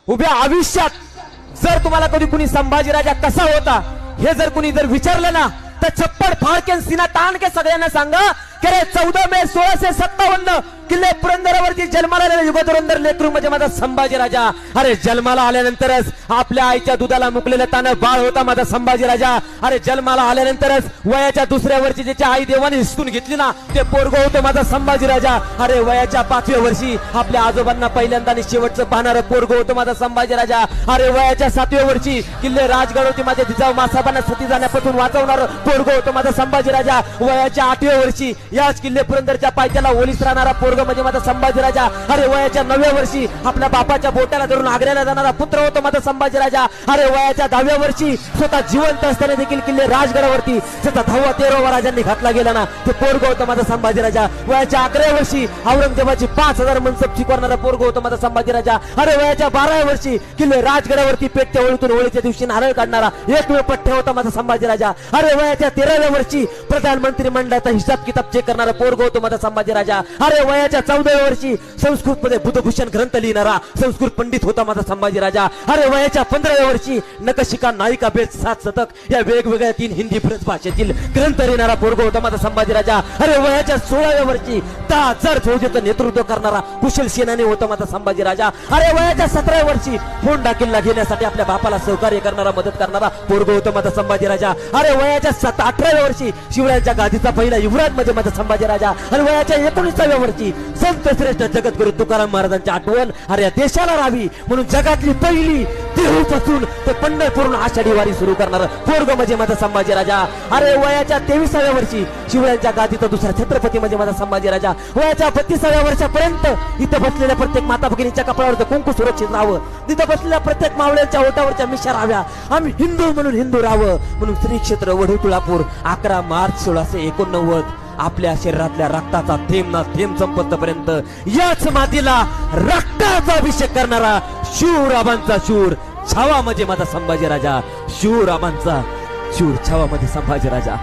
उभ्या आयुष्यात जर तुम्हाला कधी कुणी संभाजीराजा कसा होता हे जर कुणी विचारलं ना तर छप्पड फाडके सीना ताण के सगळ्यांना सांगा की रे 14 मे 1657 किल्ले पुरंदरावरती जन्माला आलेला युगधुरंधर लेकरू म्हणजे माझा संभाजीराजा. अरे जन्माला आल्यानंतरच आपल्या आईच्या दुधाला मुकलेलं तानं बाळ होता माझा संभाजीराजा. अरे जन्माला आल्यानंतरच वयाच्या दुसऱ्या वर्षी ज्याच्या आई देवाने हिसकून घेतली ना ते पोरगं होतं माझा संभाजीराजा. अरे वयाच्या 5व्या वर्षी आपल्या आजोबांना पहिल्यांदा आणि शेवटचं पाहणारं पोरगं होतं माझा संभाजीराजा. अरे वयाच्या 7व्या वर्षी किल्ले राजगड माझ्या जिजाऊ मासाबांना सती जाण्यापासून वाचवणारं पोरगं होतं माझा संभाजीराजा. वयाच्या 8व्या वर्षी याच किल्ले पुरंदरच्या पायथ्याला ओलीस राहणारा पोरगं म्हणजे माझा संभाजीराजा. अरे वयाच्या 9व्या वर्षी आपल्या बापाच्या बोटाला धरून आग्र्याला जाणारा पुत्र होतो माझा संभाजीराजा. अरे वयाच्या 10व्या वर्षी स्वतः जिवंत असताना देखील किल्ले राजगडावरती त्याचा 10वा 13वा राजांनी घातला गेला ना ते पोरगं होतं माझा संभाजीराजा. वयाच्या 11व्या वर्षी औरंगजेबाची 5000 मनसब शिकवणारा पोरगं होतं माझा संभाजीराजा. अरे वयाच्या 12व्या वर्षी किल्ले राजगडावरती पेटच्या होळीतून होळीच्या दिवशी नारळ काढणारा एकमेव पठ्य होता माझा संभाजीराजा. अरे वयाच्या 13व्या वर्षी प्रधानमंत्री मंडळाचा हिसाब किताब चेक करणारा पोरगं होतं माझा संभाजीराजा. अरे वयाच्या 14व्या वर्षी संस्कृत मध्ये बुद्धभूषण ग्रंथ लिहिणारा संस्कृत पंडित होता माझा संभाजीराजा. अरे वयाच्या 15व्या वर्षी नकशिका नायिका बेत 7 शतक या वेगवेगळ्या 3 हिंदी फ्रेंच भाषेतील ग्रंथ लिहिणारा पोरगं होता माझा संभाजीराजा. अरे वयाच्या 16व्या वर्षी 10,000 फौजेचं नेतृत्व करणारा कुशल सेनानी होता माझा संभाजीराजा. अरे वयाच्या 17व्या वर्षी होंडा किल्ला घेण्यासाठी आपल्या बापाला सहकार्य करणारा मदत करणारा पोरगं होतं माझा संभाजीराजा. अरे वयाच्या 18व्या वर्षी शिवरायांच्या गादीचा पहिला युवराज म्हणजे माझा संभाजीराजा. आणि वयाच्या 19व्या वर्षी संत श्रेष्ठ जगद्गुरु तुकाराम महाराजांची आठवण अरे या देशाला राहावी म्हणून जगातली पहिली देहूपासून ते पंढरपूरहून आषाढी वारी सुरू करणारा पोरगं म्हणजे माझा संभाजीराजा. अरे वयाच्या 23व्या वर्षी शिवरायांच्या गादीचा दुसरा छत्रपती म्हणजे माझा संभाजीराजा. वयाच्या 32व्या वर्षापर्यंत इथं बसलेल्या प्रत्येक माता भगिनीच्या कपाळावर कुंकू सुरक्षित राहावं, तिथं बसलेल्या प्रत्येक मावळ्यांच्या ओटावरच्या मिशा राहाव्या, आम्ही हिंदू म्हणून हिंदू राहावं म्हणून श्री क्षेत्र वढू तुळापूर 11 मार्च 1689 आपल्या शरीरातल्या रक्ताचा थेंब ना थेंब संपतपर्यंत याच मातीला रक्ताचा अभिषेक करणारा शूराबांचा शूर छावा म्हणजे माझा संभाजीराजा. शूराबांचा शूर छावा म्हणजे संभाजीराजा.